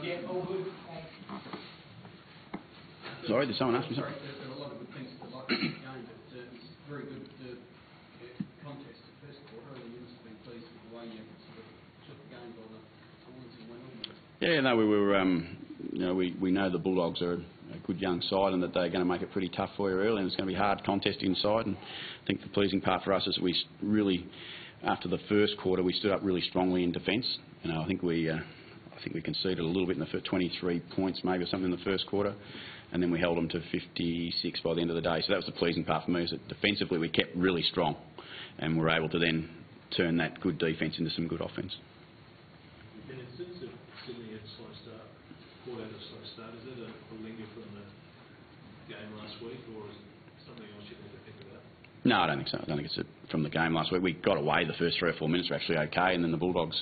Yeah, all good. Sorry, did someone ask me something? There are a lot of good things to like in the game, but it's very good contest the first quarter, and you must have been pleased with the way you sort of took the game by the horns and went on. Yeah, no, we were. We know the Bulldogs are a good young side, and that they're going to make it pretty tough for you early, and it's going to be hard contest inside. And I think the pleasing part for us is we really, after the first quarter, we stood up really strongly in defence. I think we conceded a little bit in the first 23 points, maybe or something in the first quarter, and then we held them to 56 by the end of the day. So that was the pleasing part for me, is that defensively we kept really strong, and were able to then turn that good defence into some good offence. And in sense of Sydney had a slow start, caught out a slow start, is that a linger from the game last week, or is it something else you need to think about? No, I don't think so. I don't think it's from the game last week. We got away the first 3 or 4 minutes were actually okay, and then the Bulldogs.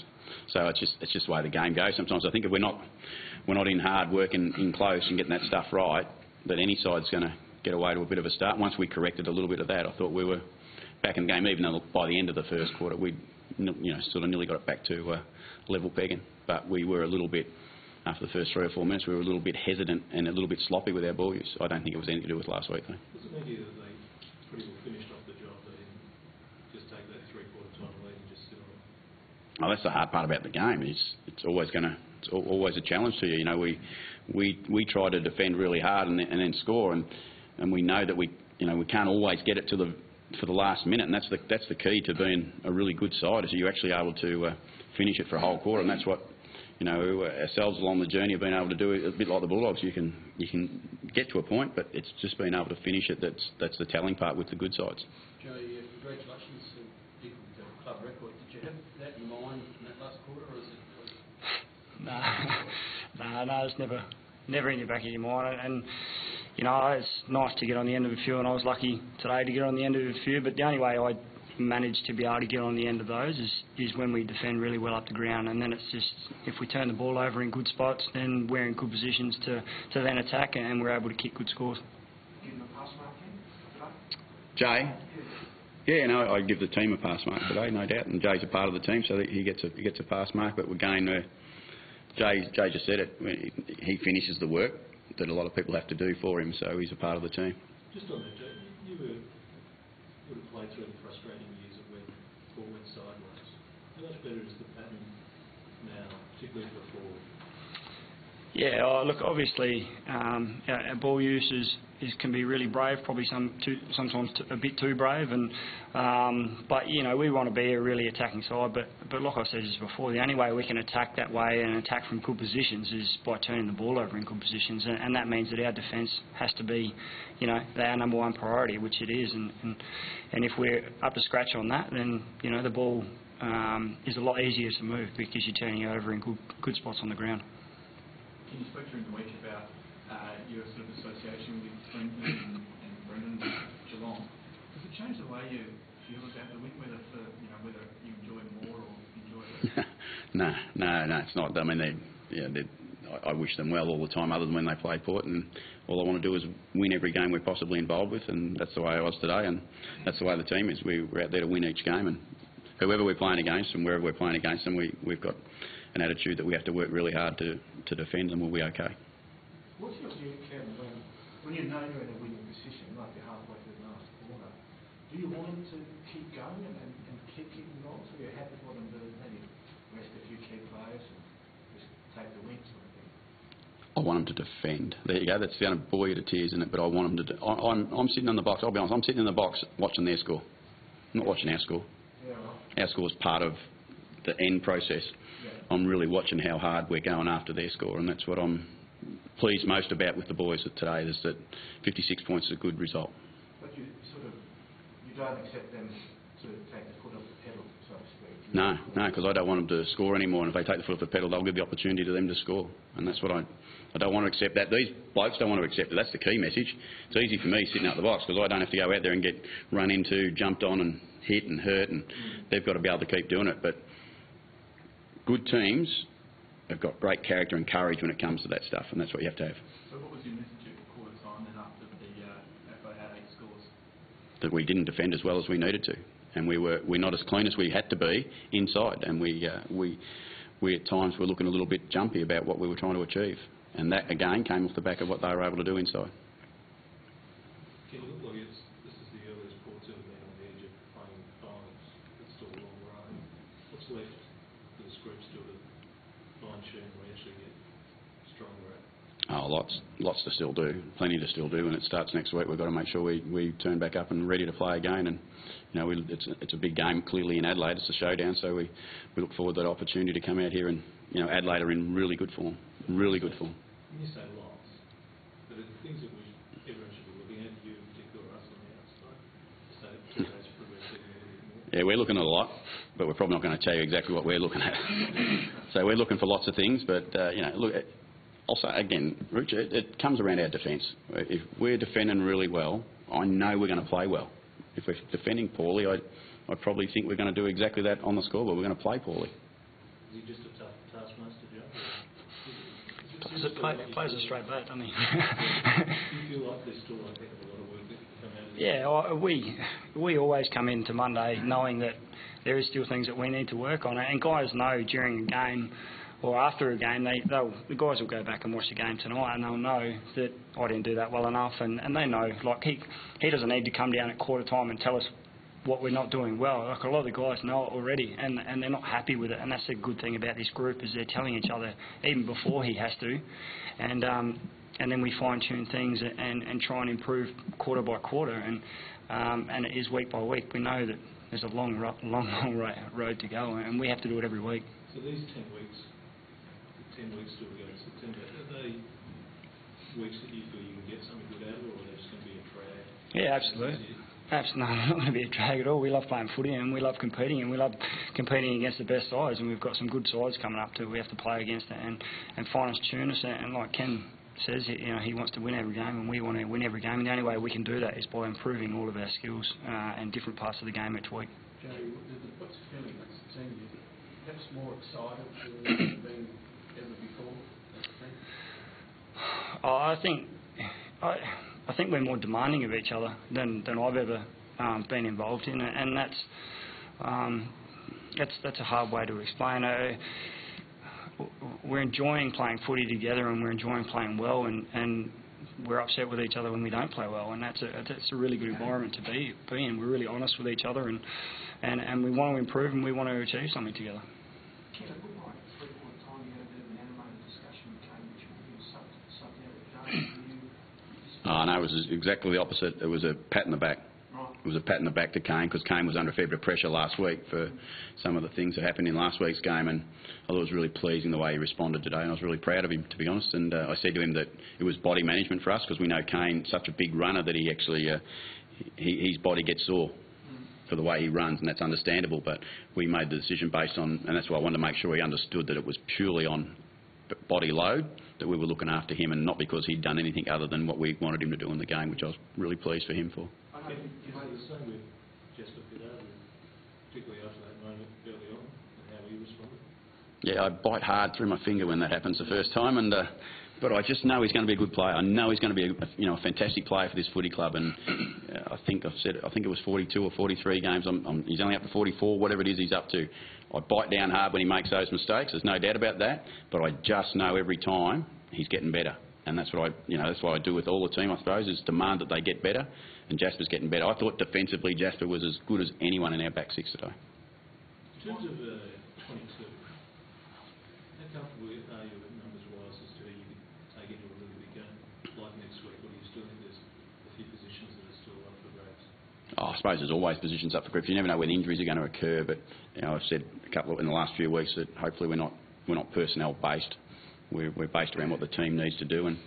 So it's just the way the game goes. Sometimes I think if we're not in hard work and in close and getting that stuff right, that any side's going to get away to a bit of a start. Once we corrected a little bit of that, I thought we were back in the game. Even though by the end of the first quarter we, sort of nearly got it back to level pegging. But we were a little bit, after the first 3 or 4 minutes, we were a little bit hesitant and a little bit sloppy with our ball use. I don't think it was anything to do with last week, though. Does it mean to you that they pretty well finished off the job? They didn't just take that 3/4 time lead and just sit on it? Oh, that's the hard part about the game. It's always a challenge to you. We try to defend really hard and then score, and we know that we can't always get it for the last minute, and that's the key to being a really good side, is you're actually able to finish it for a whole quarter, and that's what ourselves along the journey have been able to do. A bit like the Bulldogs, you can get to a point, but it's just being able to finish it that's the telling part with the good sides. Joe, congratulations to the club record. Did you have that in mind in that last quarter, or is it? No, it's never in the back of your mind. And it's nice to get on the end of a few, and I was lucky today to get on the end of a few. But the only way I managed to be able to get on the end of those is when we defend really well up the ground, and then it's just, if we turn the ball over in good spots, then we're in good positions to then attack, and we're able to kick good scores. Give him a pass mark in? Jay? Yeah, I give the team a pass mark today, no doubt, and Jay's a part of the team, so he gets a pass mark. But again, Jay just said it, he finishes the work that a lot of people have to do for him, so he's a part of the team. Just on that, Jay, you would have played through the frustrating years of when the ball went sideways. How much better is the pattern now, particularly for forward? Yeah, look, obviously our ball use can be really brave, probably sometimes a bit too brave, and but we want to be a really attacking side. But like I said just before, the only way we can attack that way and attack from good positions is by turning the ball over in good positions, and that means that our defence has to be, our number one priority, which it is, and if we're up to scratch on that, then the ball is a lot easier to move because you're turning it over in good spots on the ground. Can you speak during the week about your sort of association with Brendan and Brendan Geelong? Does it change the way you feel about the win, whether you enjoy more or enjoy less? No, it's not. I mean, I wish them well all the time, other than when they play Port, and all I want to do is win every game we're possibly involved with, and that's the way I was today, and that's the way the team is. We're out there to win each game, and whoever we're playing against and wherever we're playing against them, we've got an attitude that we have to work really hard to defend, and we'll be okay. What's your view, Kevin, when you know you're in a winning position, like you're halfway through the last quarter, do you want them to keep going and keep kicking goals, or are you happy for them to maybe rest a few key players and just take the win sort of thing? I want them to defend. There you go. That's going to bore you to tears, isn't it? But I want them to. I'm sitting in the box. I'll be honest. I'm sitting in the box watching their score. I'm not watching our score. Yeah, right. Our score is part of the end process. Yeah. I'm really watching how hard we're going after their score, and that's what I'm pleased most about with the boys today, is that 56 points is a good result. But you don't accept them to take the foot off the pedal, so to speak? No, because I don't want them to score anymore, and if they take the foot off the pedal, they'll give the opportunity to them to score, and that's what I don't want to accept that. These blokes don't want to accept it. That's the key message. It's easy for me sitting out the box because I don't have to go out there and get run into, jumped on and hit and hurt, and they've got to be able to keep doing it. But good teams have got great character and courage when it comes to that stuff, and that's what you have to have. So what was your message at quarter time then after they had 8 scores? That we didn't defend as well as we needed to, and we're not as clean as we had to be inside, and we we at times were looking a little bit jumpy about what we were trying to achieve. And that, again, came off the back of what they were able to do inside. Can it look like this is the earliest Port's ever been on the edge of playing finals? It's still a long road. What's left for this group still to fine-tune and we actually get stronger at? Oh, lots to still do, plenty to still do, and it starts next week. We've got to make sure we turn back up and ready to play again. And it's a big game clearly in Adelaide. It's a showdown, so we look forward to that opportunity to come out here. And Adelaide are in really good form, really good form. When you say lots, but are the things that everyone should be looking at, you in particular, us on the outside, so today's progressing a little bit more? Yeah, we're looking at a lot, but we're probably not going to tell you exactly what we're looking at. So we're looking for lots of things, but look. Also, again, Richard, it comes around our defence. If we're defending really well, I know we're going to play well. If we're defending poorly, I probably think we're going to do exactly that on the scoreboard. We're going to play poorly. Is he just a tough taskmaster, Joe? Plays a straight bat, doesn't he? Do you feel like there's still a heck of a lot of work that can come out of this? Yeah, we always come into Monday knowing that there is still things that we need to work on. And guys know during a game or after a game, the guys will go back and watch the game tonight and they'll know that I didn't do that well enough, and they know, like, he doesn't need to come down at quarter time and tell us what we're not doing well. Like, a lot of the guys know it already, and they're not happy with it, and that's the good thing about this group, is they're telling each other even before he has to, and then we fine-tune things and try and improve quarter by quarter, and it is week by week. We know that there's a long road to go, and we have to do it every week. So these 10 weeks still to go to September, are they weeks that you feel you can get something good out of, or are they just going to be a drag? Yeah, absolutely. No, not going to be a drag at all. We love playing footy and we love competing, and we love competing against the best sides, and we've got some good sides coming up too. We have to play against it and fine-tune us, and like Ken says, he wants to win every game, and we want to win every game, and the only way we can do that is by improving all of our skills and different parts of the game each week. Joe, what's the feeling that September perhaps more excited than being ever before? I think we're more demanding of each other than I've ever been involved in, and that's a hard way to explain. We're enjoying playing footy together, and we're enjoying playing well, and we're upset with each other when we don't play well, and that's a really good environment to be in. We're really honest with each other, and we want to improve, and we want to achieve something together. Ken, it looked like at 3-point time you had a bit of an animated discussion with Cambridge when you subbed out. No, it was exactly the opposite. It was a pat in the back. Right. It was a pat in the back to Kane, because Kane was under a fair bit of pressure last week for some of the things that happened in last week's game, and I thought it was really pleasing the way he responded today, and I was really proud of him, to be honest. And I said to him that it was body management for us, because we know Kane, such a big runner, that he actually his body gets sore for the way he runs, and that's understandable. But we made the decision based on, and that's why I wanted to make sure he understood that it was purely on body load, that we were looking after him, and not because he'd done anything other than what we wanted him to do in the game, which I was really pleased for him for. I think you made the same with Jasper Pittard, particularly after that moment early on, and how he responded. Yeah, I bite hard through my finger when that happens the first time, and but I just know he's going to be a good player. I know he's going to be a fantastic player for this footy club, and I think it was 42 or 43 games. He's only up to 44, whatever it is he's up to. I bite down hard when he makes those mistakes. There's no doubt about that. But I just know every time he's getting better, and that's what I do with all the team, I suppose, is demand that they get better. And Jasper's getting better. I thought defensively Jasper was as good as anyone in our back six today. In terms of 22, how comfortable are you with numbers-wise as to who you could take into a really big game like next week, or do you still think there's a few positions that are still up for grabs? I suppose there's always positions up for grabs. You never know when injuries are going to occur, but I've said in the last few weeks that hopefully we're not personnel based. We're based around what the team needs to do, and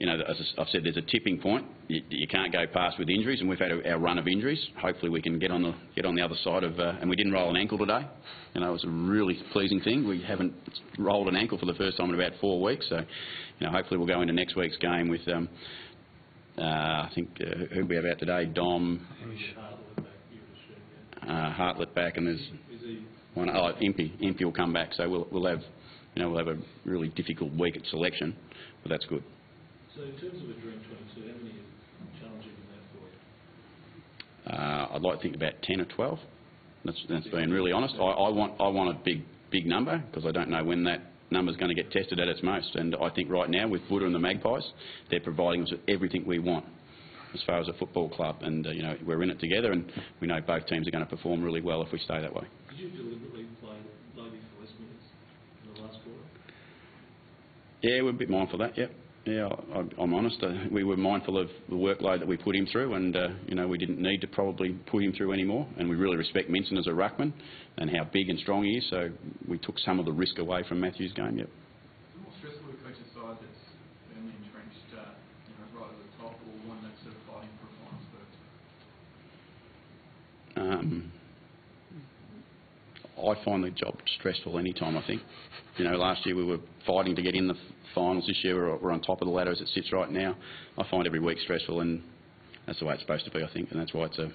as I've said, there's a tipping point. You can't go past with injuries, and we've had our run of injuries. Hopefully we can get on the other side of. And we didn't roll an ankle today. It was a really pleasing thing. We haven't rolled an ankle for the first time in about 4 weeks. So, hopefully we'll go into next week's game with. I think who we have out today? Dom. Hartlett back, and there's one. Impey. Impey will come back. So we'll have. We'll have a really difficult week at selection, but that's good. So in terms of a Dream 22, how many are challenging in that for you? I'd like to think about 10 or 12. That's being really honest. I want a big number, because I don't know when that number's going to get tested at its most. And I think right now with Buddha and the Magpies, they're providing us with everything we want as far as a football club, and we're in it together, and we know both teams are going to perform really well if we stay that way. Did you deliberately play Lobby for less minutes in the last quarter? Yeah, we're a bit mindful of that, yep. Yeah, I'm honest. We were mindful of the workload that we put him through, and we didn't need to probably put him through anymore. And we really respect Minson as a ruckman and how big and strong he is. So we took some of the risk away from Matthew's game. Yep. Is it more stressful to coach a side that's firmly entrenched, right at the top, or one that's sort of fighting for a final spurt? I find the job stressful any time, I think. Last year we were fighting to get in the finals. This year we're on top of the ladder as it sits right now. I find every week stressful, and that's the way it's supposed to be, I think, and that's why it's a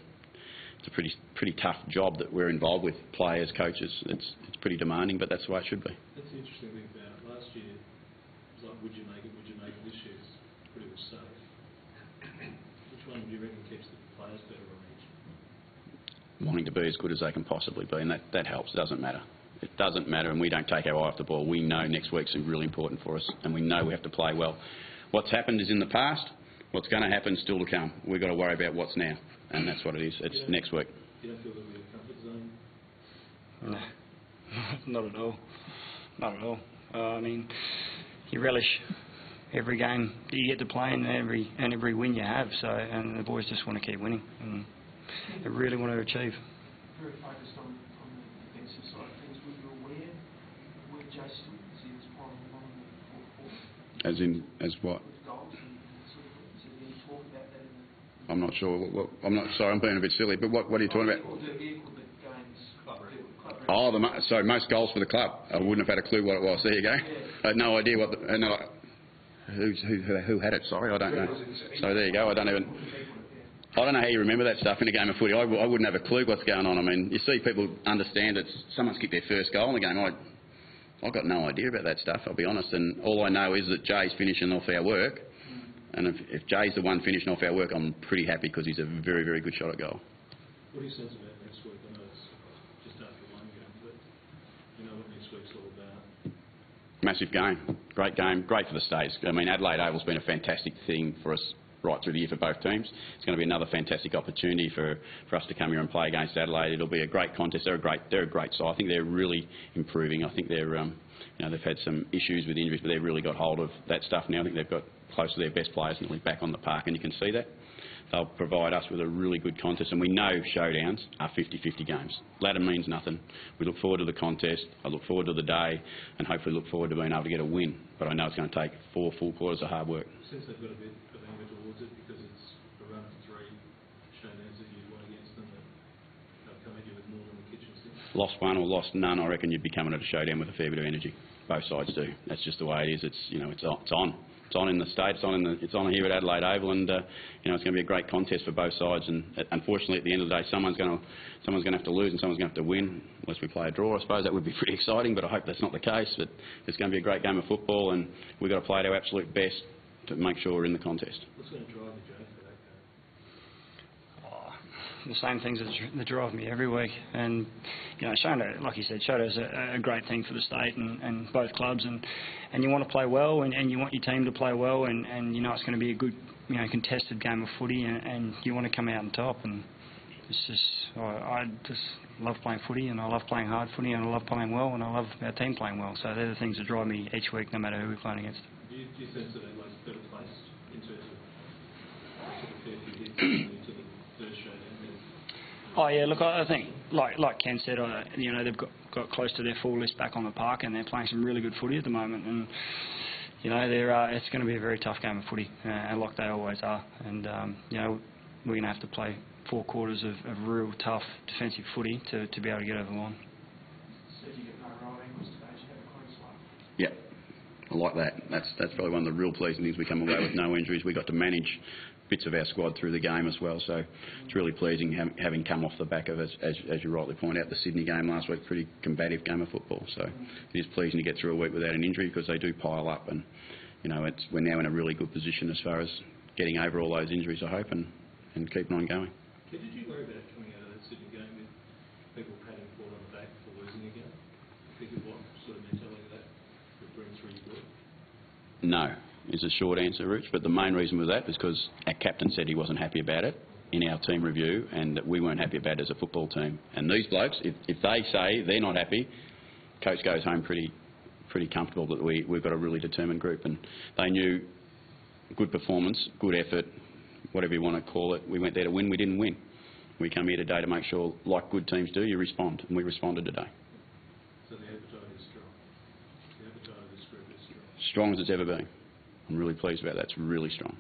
pretty tough job that we're involved with, players, coaches. It's pretty demanding, but that's the way it should be. That's the interesting thing about it. Last year it was like, would you make it, would you make it? This year it's pretty much safe. Which one do you reckon keeps the players better on each? Wanting to be as good as they can possibly be, and that helps. It doesn't matter. It doesn't matter, and we don't take our eye off the ball. We know next week's really important for us, and we know we have to play well. What's happened is in the past. What's going to happen is still to come. We've got to worry about what's now, and that's what it is. It's next week. You don't feel that we're in a comfort zone? No, not at all. Not at all. I mean, you relish every game that you get to play and every win you have. So, and the boys just want to keep winning, and they really want to achieve. Very focused on the defensive side of things. Were you aware where Jay stood as he was piling along in the fourth quarter? As what? With goals and sort of, was there any talk about that in the... I'm not sure. I'm not. Sorry, I'm being a bit silly. But what are you talking about? Oh, so most goals for the club. I wouldn't have had a clue what it was. There you go. I had no idea what. Who had it? Sorry, I don't know. So there you go. I don't know how you remember that stuff in a game of footy. I wouldn't have a clue what's going on. I mean, you see people understand that someone's kicked their first goal in the game. I've got no idea about that stuff, I'll be honest. And all I know is that Jay's finishing off our work. And if Jay's the one finishing off our work, I'm pretty happy because he's a very, very good shot at goal. What do you sense about next week? I know it's just after one game, but you know what next week's all about. Massive game, great for the States. I mean, Adelaide Oval's been a fantastic thing for us right through the year for both teams. It's going to be another fantastic opportunity for us to come here and play against Adelaide. It'll be a great contest. They're a great side. I think they're really improving. I think they're they've had some issues with injuries, but they've really got hold of that stuff now. I think they've got close to their best players nearly back on the park, and you can see that. They'll provide us with a really good contest, and we know showdowns are 50-50 games. Ladder means nothing. We look forward to the contest. I look forward to the day, and hopefully look forward to being able to get a win. But I know it's going to take 4 full quarters of hard work. Since they've got a bit of anger towards it because it's a run of 3 showdowns that you've won against them, that they'll come at you with more than the kitchen sink. Lost one or lost none, I reckon you'd be coming at a showdown with a fair bit of energy. Both sides do. That's just the way it is. It's on. It's on in the state. It's on here at Adelaide Oval, and it's going to be a great contest for both sides. And unfortunately, at the end of the day, someone's going to have to lose and someone's going to have to win. Unless we play a draw, I suppose that would be pretty exciting. But I hope that's not the case. But it's going to be a great game of football, and we've got to play at our absolute best to make sure we're in the contest. What's going to drive you, Joe, for that game? The same things that drive me every week, and Showdown, like you said, Showdown's a great thing for the state and both clubs, and you want to play well, and you want your team to play well, and it's going to be a good contested game of footy, and you want to come out on top, and it's just I just love playing footy, and I love playing hard footy, and I love playing well, and I love our team playing well. So they're the things that drive me each week, no matter who we're playing against. Do you sense that Adelaide's better placed in terms of sort of 30 hits into the first showdown? Oh yeah, look, I think like Ken said, they've got close to their full list back on the park, and they're playing some really good footy at the moment, and it's going to be a very tough game of footy, like they always are, and we're going to have to play 4 quarters of real tough defensive footy to be able to get over the line. So you get no right angles today, you have a clean slate. Yep, I like that. That's probably one of the real pleasing things. We come away with no injuries. We got to manage bits of our squad through the game as well, so it's really pleasing having come off the back of, as you rightly point out, the Sydney game last week, pretty combative game of football. So it is pleasing to get through a week without an injury, because they do pile up, and we're now in a really good position as far as getting over all those injuries, I hope, and keeping on going. Did you worry about coming out of that Sydney game with people patting Ford on the back for losing again? I think it was No, is the short answer, Rich. But the main reason was that was because our captain said he wasn't happy about it in our team review, and that we weren't happy about it as a football team. And these blokes, if they say they're not happy, coach goes home pretty comfortable that we've got a really determined group. And they knew good performance, good effort, whatever you want to call it. We went there to win, we didn't win. We come here today to make sure, like good teams do, you respond, and we responded today. So the appetite is strong. The appetite of this group is strong. Strong as it's ever been. I'm really pleased about that. It's really strong.